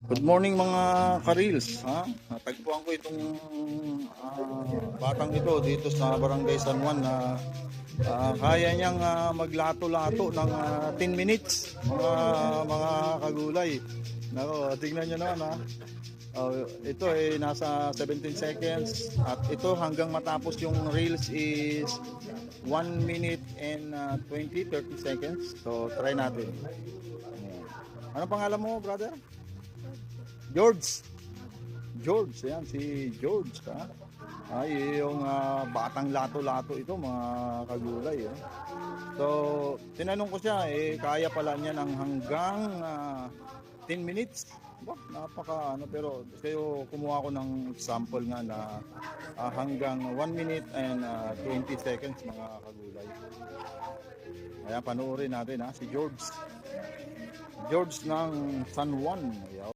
Good morning mga ka-reels, ha? Natagpuan ko itong batang ito dito sa Barangay San Juan na kaya niyang maglato-lato ng 10 minutes mga kagulay. Nako, tingnan niyo naman ha. Ito ay nasa 17 seconds at ito hanggang matapos yung reels is 1 minute and 30 seconds. So try natin. Ayan. Ano pangalan mo, brother? George. George, yan si George ha. Ay yung batang lato-lato ito mga kagulay eh. So tinanong ko siya kaya pala niya ng hanggang 10 minutes. Bah, napaka ano, pero kayo kumuha ko ng example nga na hanggang 1 minute and 20 seconds mga kagulay. Kaya panoorin natin ha si George. George ng San Juan.